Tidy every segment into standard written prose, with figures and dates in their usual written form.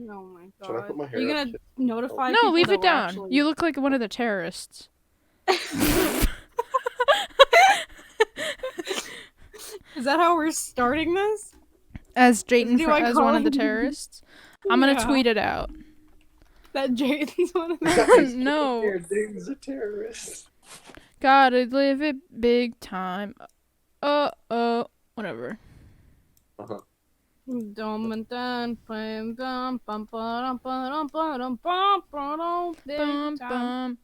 Oh my god. Should I put my hair Are you up? gonna notify No, people leave that it we're down. actually... You look like one of the terrorists. Is that how we're starting this? As Jayden, Do I as call one of the him- terrorists. I'm gonna Yeah. tweet it out. That Jaden's one of them? Guys, No. Dave's a terrorist. Gotta live it big time. Whatever. Uh-huh. Dum and dun, bam, dum, bum, ba-dum, ba-dum, ba-dum, bum, ba-dum, big Bum time.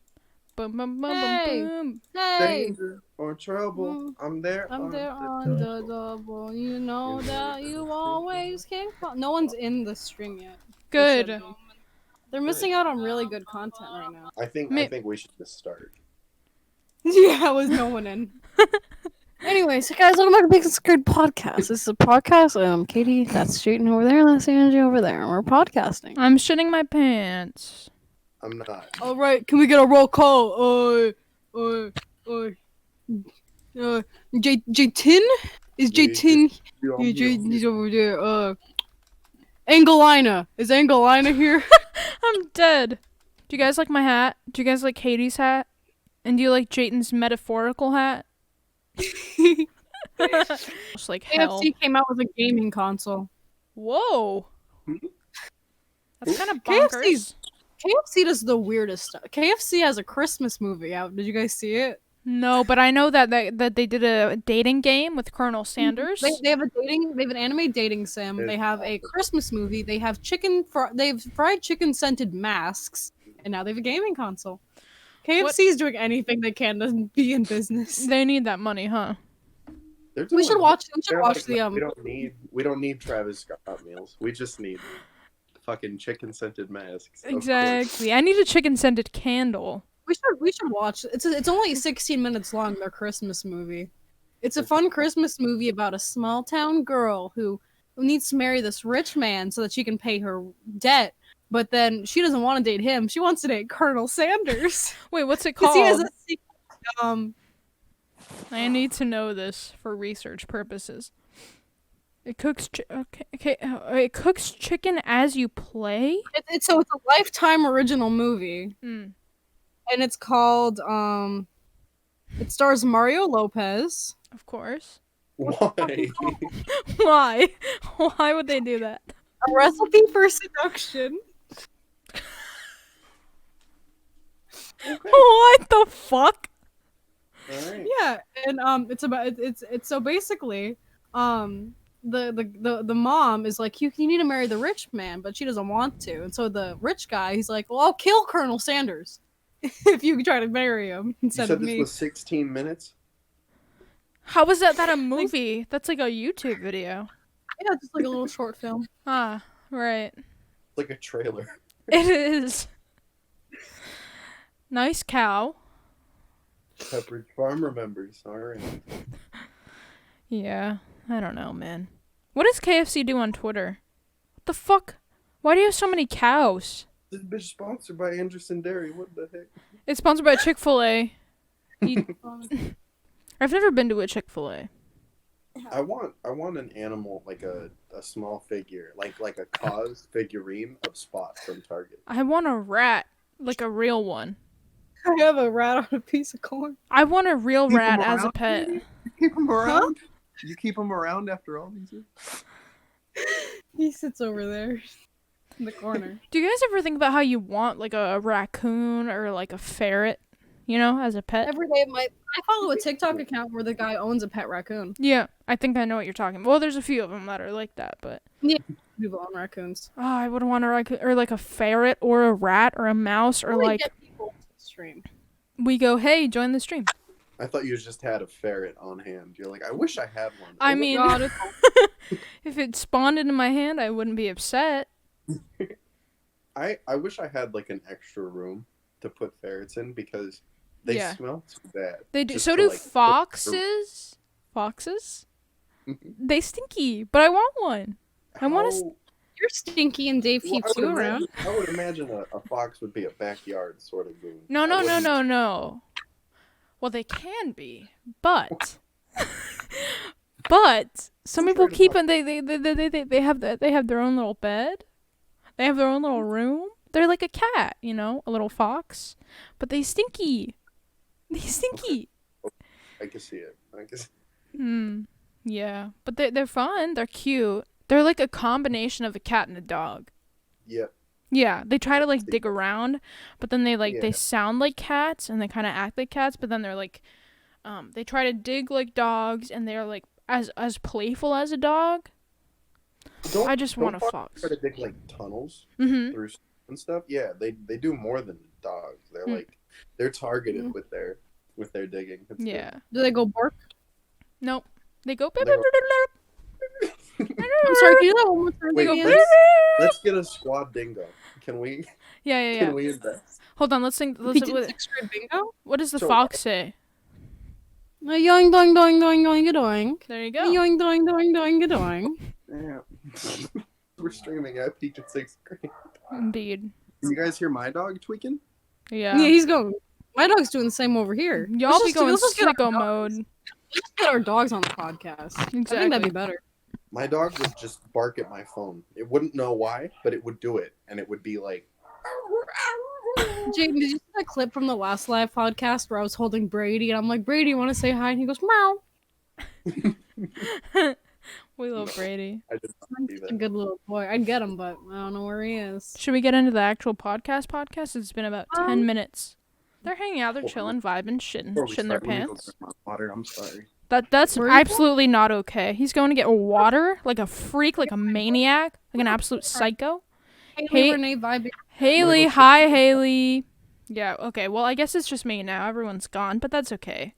bum bum bum bum Hey. bum. Hey, Danger or trouble. I'm there. I'm there on the double. You know that you always can call. No one's in the stream yet. They should Good. be. They're missing out on really good content right now. I think we should just start. Yeah, with no one in. Anyways, guys, welcome back to Big Scared Podcast. This is a podcast. I'm Katie. That's Jayden over there. That's Angie over there. And we're podcasting. I'm shitting my pants. I'm not. All right, can we get a roll call? Jaytin? Is Jaytin? He's over there. Angelina. Is Angelina here? I'm dead. Do you guys like my hat? Do you guys like Katie's hat? And do you like Jayden's metaphorical hat? Just like hell. KFC came out with a gaming console. Whoa. That's kind of bonkers. KFC does the weirdest stuff. KFC has a Christmas movie out. Did you guys see it? No, but I know that they did a dating game with Colonel Sanders. They have an anime dating sim. They have a Christmas movie. They have they have fried chicken scented masks, and now they have a gaming console. KFC is doing anything they can to be in business. They need that money, huh? We should watch We don't need Travis Scott meals. We just need fucking chicken scented masks. Exactly. I need a chicken scented candle. We should watch. It's only 16 minutes long. Their Christmas movie. It's a fun Christmas movie about a small town girl who needs to marry this rich man so that she can pay her debt. But then she doesn't want to date him. She wants to date Colonel Sanders. Wait, what's it called? He has a secret, I need to know this for research purposes. It cooks it cooks chicken as you play? It's a Lifetime original movie. Mm. And it's called it stars Mario Lopez. Of course. Why? Why? Why would they do that? A Recipe for Seduction. Okay. What the fuck? All right. Yeah, and it's so basically the mom is like, you need to marry the rich man, but she doesn't want to, and so the rich guy, he's like, well, I'll kill Colonel Sanders if you try to marry him instead of me. You said this was 16 minutes? How is that a movie? That's like a YouTube video. Yeah, just like a little short film. Ah, right. Like a trailer. It is. Nice cow. Pepperidge Farm remembers. All right. Yeah, I don't know, man. What does KFC do on Twitter? What the fuck? Why do you have so many cows? This bitch sponsored by Anderson Dairy. What the heck? It's sponsored by Chick-fil-A. I've never been to a Chick-fil-A. I want an animal, like a small figure, like a cause figurine of Spot from Target. I want a rat, like a real one. I have a rat on a piece of corn. I want a real Keep rat him as a around, pet. You keep him around? You keep him around after all these years? He sits over there in the corner. Do you guys ever think about how you want like a raccoon or like a ferret, you know, as a pet? Every day, I follow a TikTok account where the guy owns a pet raccoon. Yeah, I think I know what you're talking about. Well, there's a few of them that are like that, but... Yeah, people own raccoons. Oh, I would want a raccoon, or like a ferret, or a rat, or a mouse, or like... Get people to the stream. We go, hey, join the stream. I thought you just had a ferret on hand. You're like, I wish I had one. I Oh my mean, God. if it spawned into my hand, I wouldn't be upset. I wish I had like an extra room to put ferrets in because they smell too bad. They do. Just So to, do like, foxes. Foxes? They stinky, but I want one. I want to. You're stinky and Dave keeps you around. I would imagine a fox would be a backyard sort of goon. No. Well, they can be, but but some people keep them. They have their own little bed. They have their own little room. They're like a cat, you know, a little fox. But they stinky. They stinky. I can see it. Yeah. But they're fun. They're cute. They're like a combination of a cat and a dog. Yep. Yeah. They try to like dig around, but then they sound like cats and they kind of act like cats, but then they're like, they try to dig like dogs and they're like as playful as a dog. I just want a fox. Try to dig like tunnels Mm-hmm. through and stuff. Yeah, they do more than dogs. They're like they're targeted with their digging. It's Yeah. good. Do they go bark? Nope. They go. They go- I'm sorry, can you do that one more time? Wait, again? let's get a squad dingo. Can we? Yeah. Can we invest? Hold on. Let's think. We did sixth grade bingo? What does the So- fox say? Yoing doing doing doing doing doing. There you go. Yoing doing doing doing doing. Yeah. We're streaming. I peaked at 6th grade. Indeed. Can you guys hear my dog tweaking? Yeah. Yeah, he's going. My dog's doing the same over here. Y'all be going let's just get our sicko dogs. mode. Let's get our dogs on the podcast. I think that'd be better. My dog would just bark at my phone. It wouldn't know why, but it would do it, and it would be like. Jaden, did you see that clip from the last live podcast where I was holding Brady and I'm like, Brady, you want to say hi? And he goes, meow. We love Brady. I did not see He's a that. good little boy. I'd get him, but I don't know where he is. Should we get into the actual podcast? It's been about 10 minutes. They're hanging out, they're chilling, vibing, shitting their Before we start, let me go pants. drink my water. I'm sorry. That's Where are you absolutely not okay. He's going to get water like a freak, like a maniac, like an absolute psycho. Haley, Renee, vibing. Haley, hi Haley. Yeah, okay. Well, I guess it's just me now. Everyone's gone, but that's okay.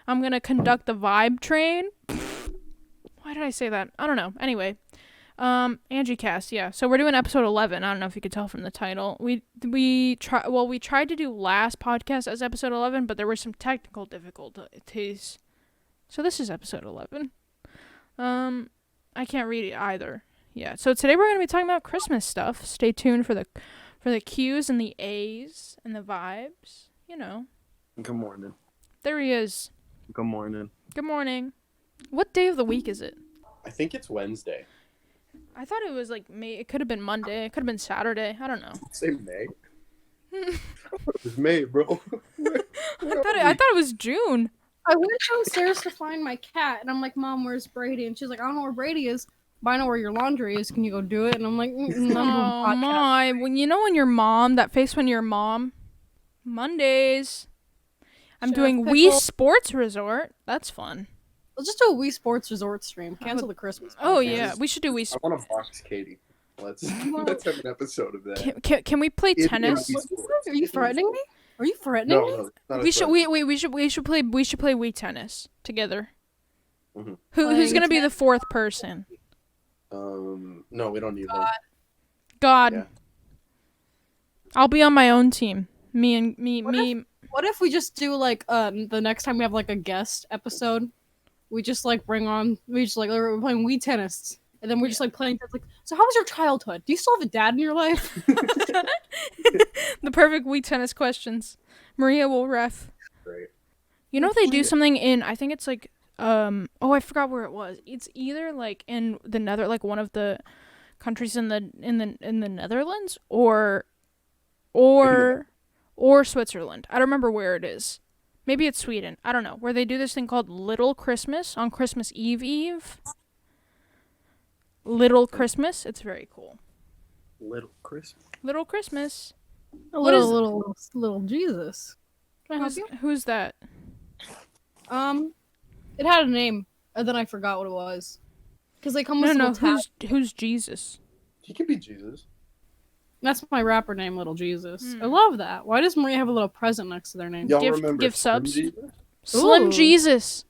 I'm going to conduct the vibe train. Why did I say that? I don't know. Anyway, Angie Cast, yeah. So we're doing episode 11. I don't know if you could tell from the title. We tried to do last podcast as episode 11, but there were some technical difficulties. So this is episode 11. I can't read it either. Yeah. So today we're going to be talking about Christmas stuff. Stay tuned for the Q's and the A's and the vibes. You know. Good morning. There he is. Good morning. Good morning. What day of the week is it? I think it's Wednesday. I thought it was like May. It could have been Monday. It could have been Saturday. I don't know. Say May. It was May, bro. I thought it was June. I went downstairs to find my cat, and I'm like, Mom, where's Brady? And she's like, I don't know where Brady is, but I know where your laundry is. Can you go do it? And I'm like, I'm doing Oh podcast. my! When your mom, that face when your mom, Mondays. I'm Chef doing Pickle. Wii Sports Resort. That's fun. Let's just do a Wii Sports Resort stream. Cancel the Christmas. Oh podcast. yeah, we should do Wii I Sports. want to box Katie. Let's have an episode of that. Can we play In tennis? Wii Sports. Are you threatening me? Are you threatening me? No, not a We should threat. we should play Wii tennis together. Mhm. Who's gonna be the fourth person? No, we don't need one. God. Yeah. I'll be on my own team. Me. What if we just do like the next time we have like a guest episode, we just like we're playing Wii tennis, and then we're just like playing tennis. Like, so how was your childhood? Do you still have a dad in your life? The perfect Wii tennis questions. Maria will ref. Great. You know they do something in, I think it's like I forgot where it was. It's either like in the like one of the countries in the Netherlands or Switzerland. I don't remember where it is. Maybe it's Sweden. I don't know. Where they do this thing called Little Christmas on Christmas Eve. Little Christmas. It's very cool. Little Christmas. Little Christmas. A What is- little Jesus. Can I help you? Who's that? It had a name, and then I forgot what it was. Because they come with No. little tabs. Who's Jesus? He could be Jesus. That's my rapper name, Little Jesus. I love that. Why does Maria have a little present next to their name? Y'all Give- remember give Slim subs? Jesus? Slim Ooh. Jesus.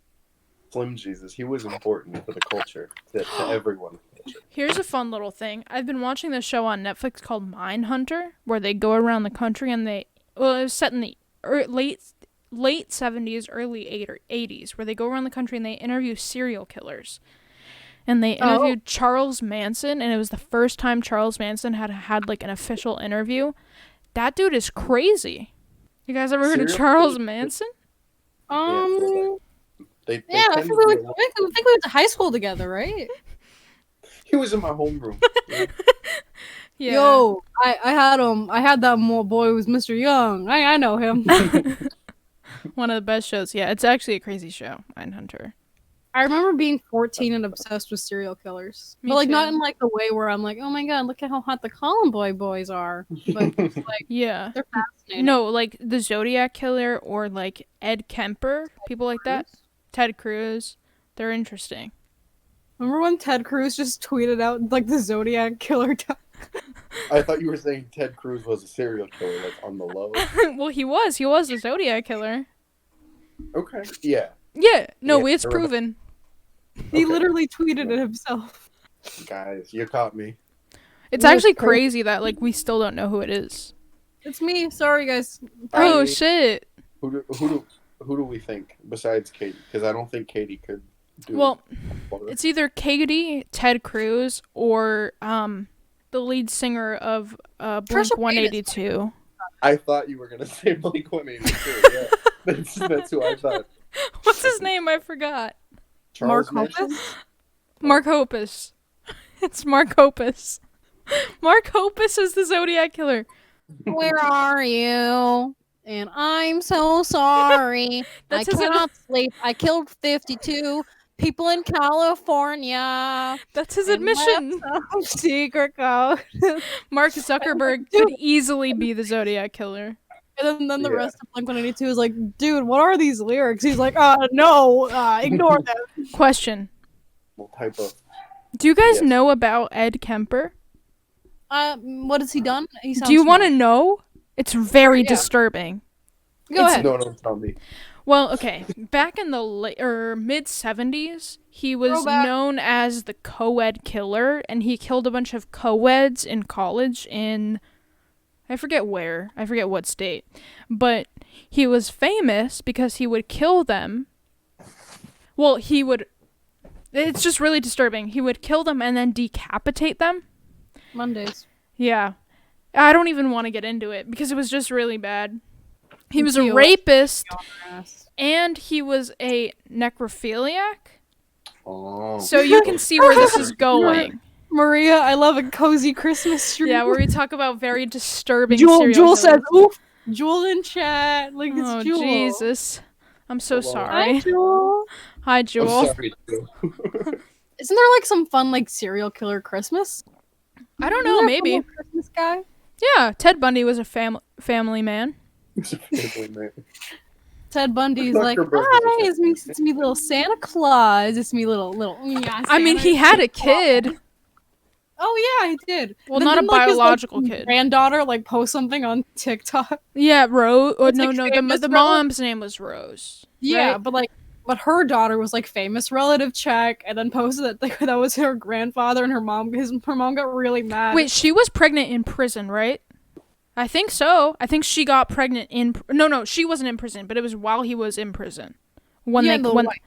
Slim Jesus. He was important for the culture, to everyone. Here's a fun little thing. I've been watching this show on Netflix called Mindhunter, where they go around the country and it was set in the late 70s, early 80s, where they go around the country and they interview serial killers. And they interviewed Charles Manson, and it was the first time Charles Manson had like an official interview. That dude is crazy. You guys ever heard of Serial Charles killer? Manson? They Yeah, I tend think to we be a went, lot- I think we went to high school together, right? He was in my homeroom. Yeah. Yo, I had him. I had that boy who was Mr. Young. I know him. One of the best shows. Yeah, it's actually a crazy show, Mindhunter. I remember being 14 and obsessed with serial killers. Me But like not too. in like the way where I'm like, oh my god, look at how hot the Colin Boy boys are. But it's like Yeah. they're fascinating. No, like the Zodiac Killer or like Ed Kemper, people like that. Ted Cruz. They're interesting. Remember when Ted Cruz just tweeted out like the Zodiac Killer? I thought you were saying Ted Cruz was a serial killer, like on the low. Well, he was. He was the Zodiac Killer. Okay. Yeah. Yeah. No, Yeah, it's I remember. proven. He Okay. literally tweeted it himself. Guys, you caught me. It's That's actually crazy. crazy that like we still don't know who it is. It's me. Sorry, guys. Oh I- shit. Who do we think besides Katie? Because I don't think Katie could do. Well, Water. it's either Katie, Ted Cruz, or the lead singer of Trisha Blink Paytas. 182. I thought you were gonna say Blink-182. Yeah, that's who I thought. What's his name? I forgot. Charles Mark Manson? Hoppus? Mark Hoppus. It's Mark Hoppus. Mark Hoppus is the Zodiac Killer. Where are you? And I'm so sorry. That's I his cannot sleep. I killed 52 people in California. That's his and admission. left some secret code. Mark Zuckerberg Dude. could easily be the Zodiac Killer. And then the Yeah. rest of Blink-182 is like, dude, what are these lyrics? He's like, no, ignore them. Question. What type of? Do you guys Yes. know about Ed Kemper? What has he done? He Do you want to to know? It's very Yeah. disturbing. go ahead? No, don't tell me. Well, okay. Back in the mid 70s, he was Throwback. known as the co-ed killer, and he killed a bunch of co-eds in college in I forget where. I forget what state. But he was famous because he would kill them. Well, he would it's just really disturbing. He would kill them and then decapitate them. Mondays. Yeah. I don't even want to get into it because it was just really bad. He was a Ew. rapist Ass. and he was a necrophiliac. Oh. So you can see where this is going. Maria, I love a cozy Christmas stream. Yeah, where we talk about very disturbing Jewel serial says, killers. oof. Jewel in chat. Like, it's Oh, Jewel. Jesus. I'm so Hello. sorry. Hi, Jewel. Hi, I'm Jewel. sorry, Joe. Isn't there like some fun like serial killer Christmas? I don't Isn't know, there a maybe. fun little Christmas guy. Yeah, Ted Bundy was a family man. It's a family man. Ted Bundy's like, Zuckerberg hi, is it's me, little Santa Claus. It's me, little. Yeah, I mean, Santa he had a Claus." kid. Oh yeah, he did. Well, Then not a didn't, like, his, biological kid. Granddaughter like post something on TikTok. Yeah, Rose. Oh, It's, no, like, no. famous The rel- mom's name was Rose. Yeah, right? but her daughter was like famous relative check, and then posted that like, that was her grandfather, and her mom got really mad. Wait, she was pregnant in prison, right? I think so. I think she got pregnant in. No, she wasn't in prison, but it was while he was in prison. When Yeah, they the when wife.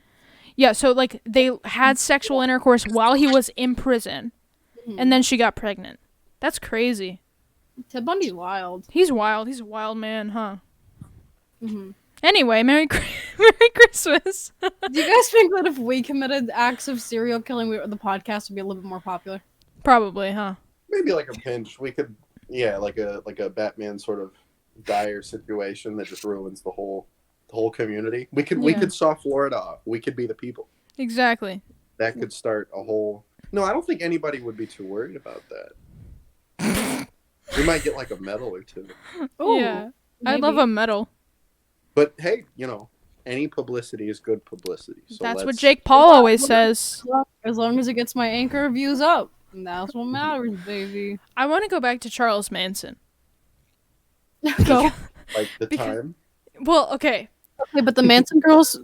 yeah, so like they had sexual intercourse while he was in prison, and then she got pregnant. That's crazy. Ted Bundy's wild. He's wild. He's a wild man, huh? hmm Anyway, Merry Christmas. Do you guys think that if we committed acts of serial killing, the podcast would be a little bit more popular? Probably, huh? Maybe like a pinch. We could, yeah, like a Batman sort of dire situation that just ruins the whole community. We Yeah. could saw Florida off. We could be the people. Exactly. That could start a whole. No, I don't think anybody would be too worried about that. We might get like a medal or two. Ooh, Yeah. I love a medal. But hey, any publicity is good publicity. So That's what let's- Jake Paul always says. As long as it gets my anchor views up, and that's what matters, baby. I want to go back to Charles Manson. Go. like the Because- time. Well, okay. Okay, but the Manson girls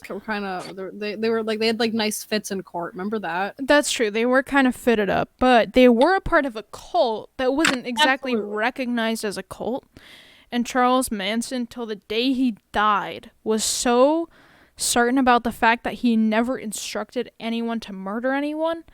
were kind of they were like they had like nice fits in court. Remember that? That's true. They were kind of fitted up, but they were a part of a cult that wasn't exactly Absolutely. recognized as a cult. And Charles Manson, till the day he died, was so certain about the fact that he never instructed anyone to murder anyone.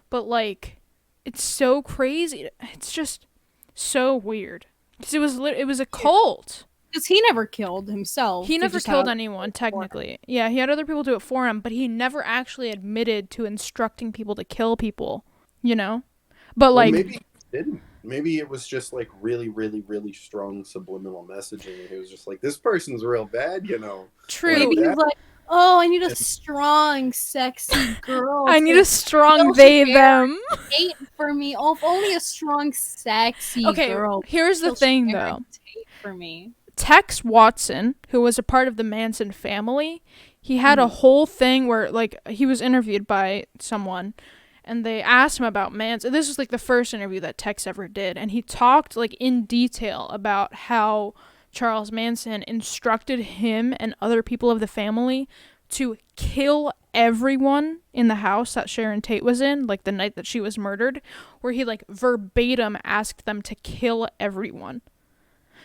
But, like, it's so crazy. It's just so weird. Because it was a cult. Because he never killed himself. He never just killed had- anyone, technically. Yeah, he had other people do it for him, but he never actually admitted to instructing people to kill people, you know? But, Well, like, maybe he didn't. Maybe it was just like really, really, really strong subliminal messaging. And he was just like, "This person's real bad, you know." True. Maybe he's That- like, oh, I need a strong, sexy girl. I need to a strong Those they hair- them. hate for me. Oh, if only a strong, sexy Okay, girl. here's the will thing share though. and hate for me. Tex Watson, who was a part of the Manson family, he had a whole thing where like he was interviewed by someone and they asked him about Manson. This was like the first interview that Tex ever did, and he talked like in detail about how Charles Manson instructed him and other people of the family to kill everyone in the house that Sharon Tate was in, like the night that she was murdered, where he like verbatim asked them to kill everyone.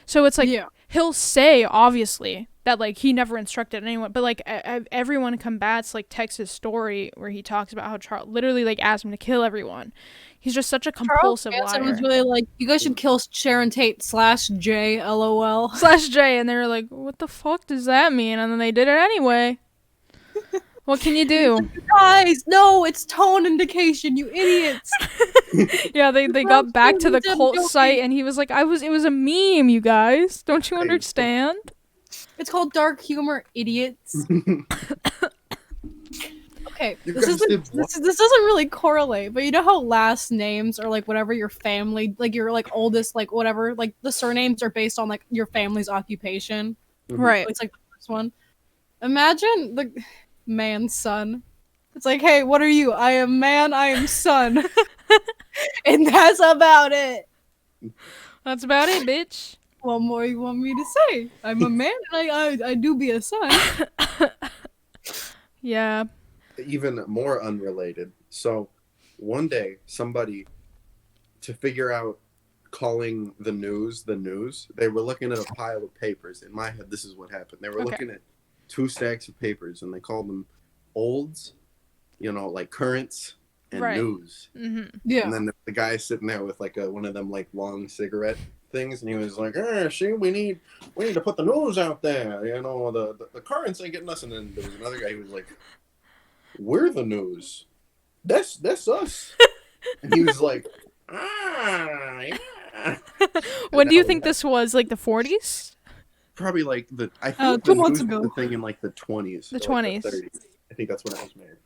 So it's like he'll say obviously that like he never instructed anyone, but like everyone combats like Tex's story where he talks about how Charles literally like asked him to kill everyone. He's just such a compulsive Charles Manson liar. was really like, you guys should kill Sharon Tate /J, lol. /J, and they were like, what the fuck does that mean? And then they did it anyway. What can you do? Guys, no, it's tone indication, you idiots. Yeah, they got back to the cult site, and he was like, it was a meme, you guys. Don't you understand? It's called dark humor, idiots. Okay, this doesn't really correlate, but you know how last names or like whatever your family, like your like oldest, like whatever, like the surnames are based on like your family's occupation. Right. It's like the first one. Imagine the man's son. It's like, hey, what are you? I am man, I am son. And that's about it. That's about it, bitch. What more you want me to say? I'm a man and I do be a son. Yeah. Even more unrelated. So one day somebody, to figure out calling the news, they were looking at a pile of papers. In my head, this is what happened. They were looking at 2 stacks of papers and they called them olds, you know, like currents and news. Mm-hmm. Yeah. And then the guy sitting there with like one of them like long cigarette things, and he was like, see, we need to put the news out there, you know, the currents ain't getting us. And then there was another guy who was like, we're the news, that's us. And he was like, yeah. When do you think this was, like the 40s? Probably like I think 2 the months news ago. was the thing in like the 20s. The or, like, 20s. the 30s. I think that's when it was made.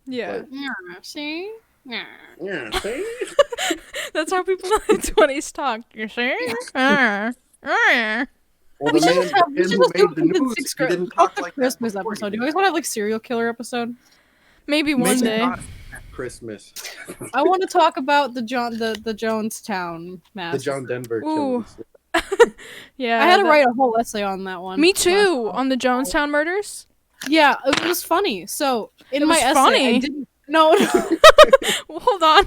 Yeah. But, Yeah, see? Yeah. yeah, see? That's how people in the 20s talk. You see? Well, We the should man, just have the man who made the news, he didn't talk like that Christmas before. episode. Do you guys want to have like serial killer episode? Maybe one Maybe day. not at Christmas. I want to talk about the Jonestown massacre. The John Denver Ooh. killings. Yeah. I had to write a whole essay on that one. Me too. On the Jonestown murders. Yeah, it was funny. So in It my was essay, funny? I didn't. No, Well, hold on.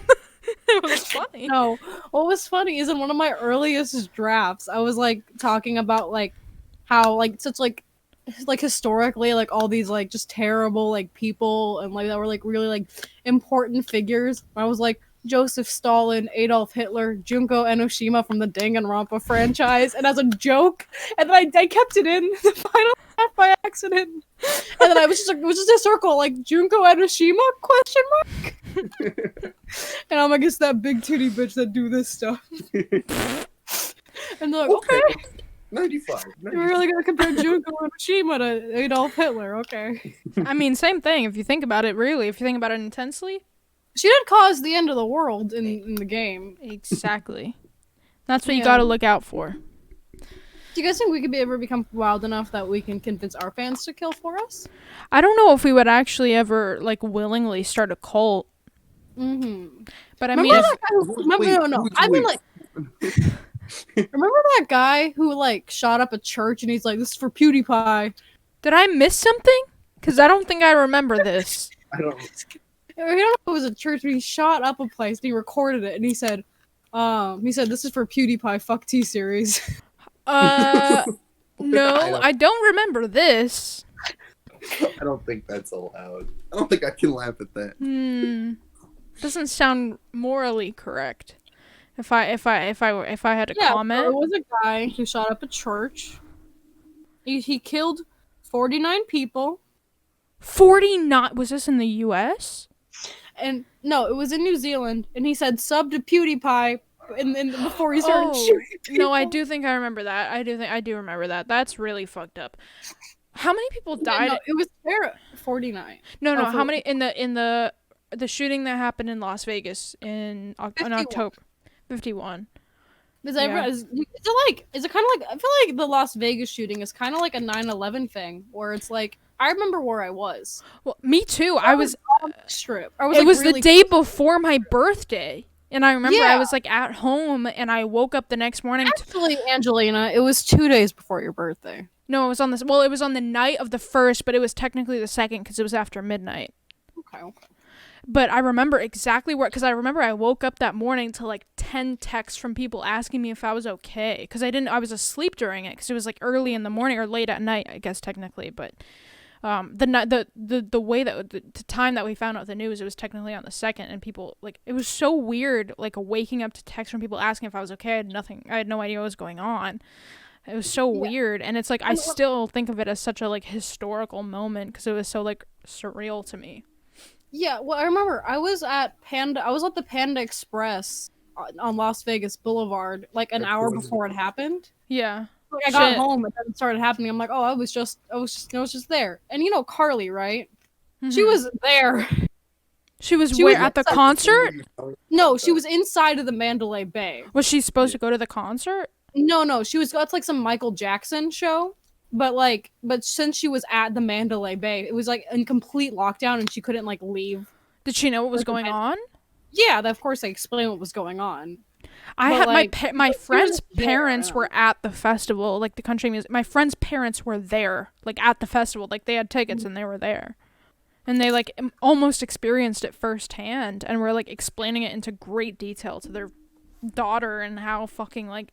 It was funny. no. What was funny is in one of my earliest drafts, I was like talking about like how like such like historically like all these like just terrible like people and like that were like really like important figures. I was like Joseph Stalin, Adolf Hitler, Junko Enoshima from the Danganronpa franchise, and as a joke, and then I kept it in the final draft by accident, and then it was just a circle like Junko Enoshima question mark, and I'm like, it's that big titty bitch that do this stuff, and they're like, okay. 95. You're really gonna compare Junko Enoshima to Adolf Hitler, okay. I mean, same thing if you think about it, really. If you think about it intensely. She did cause the end of the world in the game. Exactly. That's what you Yeah. gotta look out for. Do you guys think we could ever become wild enough that we can convince our fans to kill for us? I don't know if we would actually ever, like, willingly start a cult. Mm-hmm. But I Remember mean, that guy who, I mean, like, remember that guy who, like, shot up a church and he's like, this is for PewDiePie? did I miss something? Because I don't think I remember this. I don't. I don't know if it was a church, but he shot up a place and he recorded it and he said, this is for PewDiePie, fuck T-Series. No, I don't remember this. I don't think that's allowed. I don't think I can laugh at that. Doesn't sound morally correct. If I had to Yeah, comment. so it was a guy who shot up a church. He killed 49 people. 49. Was this in the US? And no, it was in New Zealand. And he said, sub to PewDiePie, before he started shooting people. No, I do think I remember that. I do remember that. That's really fucked up. How many people died? No, it was 49. No, Oh, how many in the shooting that happened in Las Vegas in October? 51. Is it kind of like, I feel like the Las Vegas shooting is kind of like a 9/11 thing, where it's like, I remember where I was. Well, me too. I was on the strip. It was really the day before my birthday. And I remember I was like at home and I woke up the next morning. Actually, Angelina, it was 2 days before your birthday. No, it was on it was on the night of the 1st, but it was technically the 2nd because it was after midnight. Okay. But I remember exactly because I remember I woke up that morning to like 10 texts from people asking me if I was okay. Because I was asleep during it because it was like early in the morning or late at night, I guess technically. But the way that the time that we found out the news, it was technically on the 2nd, and people like it was so weird, like waking up to texts from people asking if I was okay. I had no idea what was going on. It was so weird, and it's like I still think of it as such a like historical moment because it was so like surreal to me. Yeah, well, I remember I was at the Panda Express on Las Vegas Boulevard like an hour before it happened. Yeah. Like I got home and then it started happening. I'm like, oh, I was just there. And you know Carly, right? Mm-hmm. She was there. She was at the concert? No, she was inside of the Mandalay Bay. Was she supposed to go to the concert? No, she was. It's like some Michael Jackson show. But since she was at the Mandalay Bay, it was like in complete lockdown and she couldn't like leave. Did she know what was going on? Yeah, of course they explained what was going on. I had my friend's parents were at the festival, like the country music. My friend's parents were there, like at the festival, like they had tickets and they were there. And they like almost experienced it firsthand and were like explaining it into great detail to their daughter and how fucking like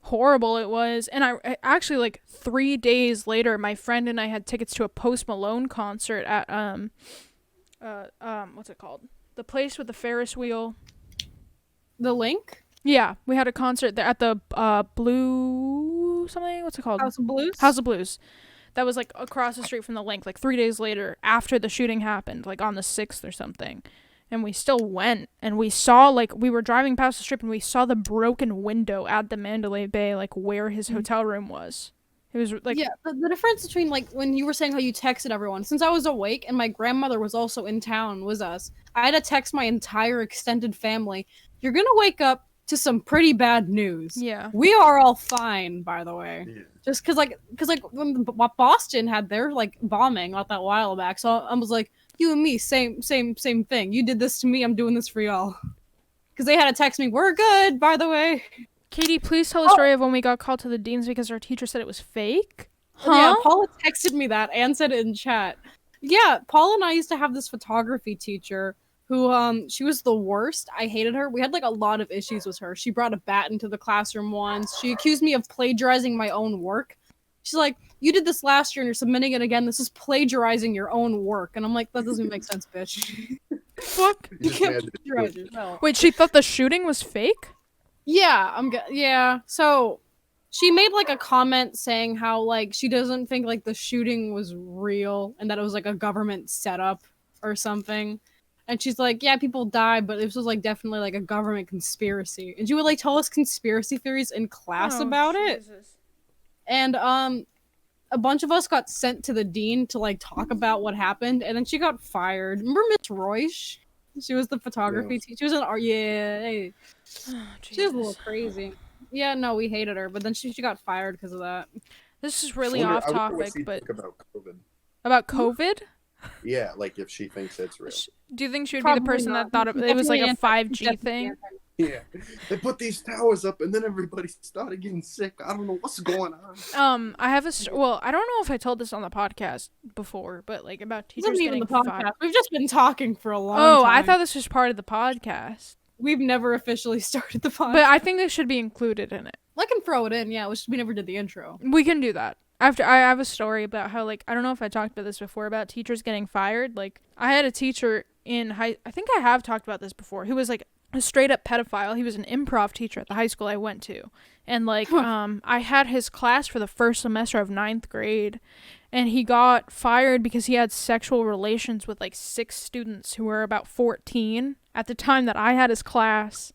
horrible it was. And I actually like 3 days later, my friend and I had tickets to a Post Malone concert at what's it called? The place with the Ferris wheel. The Link? Yeah, we had a concert there at the Blue something. What's it called? House of Blues. House of Blues. That was like across the street from the Link. Like 3 days later, after the shooting happened, like on the 6th or something. And we still went, and we saw we were driving past the strip, and we saw the broken window at the Mandalay Bay, like where his hotel room was. It was like the difference between like when you were saying how you texted everyone. Since I was awake and my grandmother was also in town with us, I had to text my entire extended family. You're gonna wake up to some pretty bad news. Yeah, we are all fine, by the way. Yeah. Just because when Boston had their like bombing not that while back, so I was like, you and me, same thing. You did this to me, I'm doing this for y'all. Because they had to text me, we're good, by the way. Katie, please tell the story of when we got called to the deans because our teacher said it was fake. Huh? Yeah, Paula texted me that and said it in chat. Yeah, Paula and I used to have this photography teacher who, she was the worst. I hated her. We had like a lot of issues with her. She brought a bat into the classroom once. She accused me of plagiarizing my own work. She's like, you did this last year and you're submitting it again. This is plagiarizing your own work. And I'm like, that doesn't make sense, bitch. Fuck. You can't plagiarize yourself. Wait, she thought the shooting was fake? Yeah, yeah. So she made like a comment saying how like she doesn't think like the shooting was real and that it was like a government setup or something. And she's like, yeah, people died, but this was like definitely like a government conspiracy. And she would like tell us conspiracy theories in class about it. And a bunch of us got sent to the dean to like talk about what happened, and then she got fired. Remember Miss Royce? She was the photography teacher. She was an art. Yeah, hey. She was a little crazy. Yeah, no, we hated her, but then she got fired because of that. This is really off topic, but about COVID. About COVID? Yeah, like if she thinks it's real. Do you think she would be the person that thought it was like a 5G thing? Yeah, they put these towers up and then everybody started getting sick. I don't know what's going on. I have well, I don't know if I told this on the podcast before, but like about teachers getting the podcast. We've just been talking for a long time. Oh, I thought this was part of the podcast. We've never officially started the podcast. But I think this should be included in it. I can throw it in, yeah. We never did the intro. We can do that. After I have a story about how like I don't know if I talked about this before about teachers getting fired. Like I had a teacher I think I have talked about this before, who was like a straight up pedophile. He was an improv teacher at the high school I went to. And like I had his class for the first semester of 9th grade, and he got fired because he had sexual relations with like 6 students who were about 14 at the time that I had his class.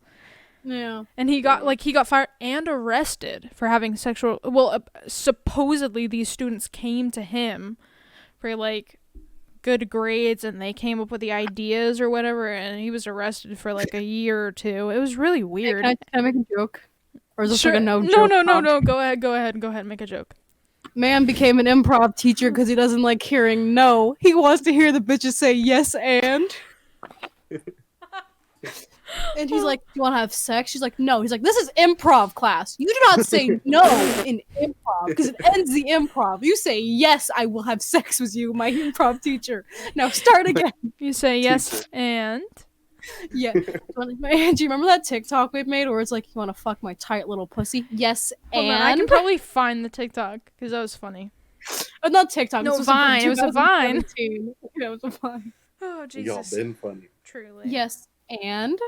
Yeah. And he got fired and arrested for having sexual. Well, supposedly these students came to him for like good grades, and they came up with the ideas or whatever, and he was arrested for like a year or two. It was really weird. Hey, can I make a joke? Or is this Sure. like a no No, joke? no. Go ahead. Make a joke. Man became an improv teacher because he doesn't like hearing no. He wants to hear the bitches say yes and. And he's like, "You want to have sex?" She's like, "No." He's like, "This is improv class. You do not say no in improv because it ends the improv. You say yes. I will have sex with you, my improv teacher. Now start again." You say yes and. Yeah. Do you remember that TikTok we made where it's like, "You want to fuck my tight little pussy?" Yes Hold and. on, I can probably find the TikTok because that was funny. Not TikTok. No, this Vine. It was a Vine. Yeah, it was a Vine. Oh Y'all Jesus. been funny. Truly. Yes and.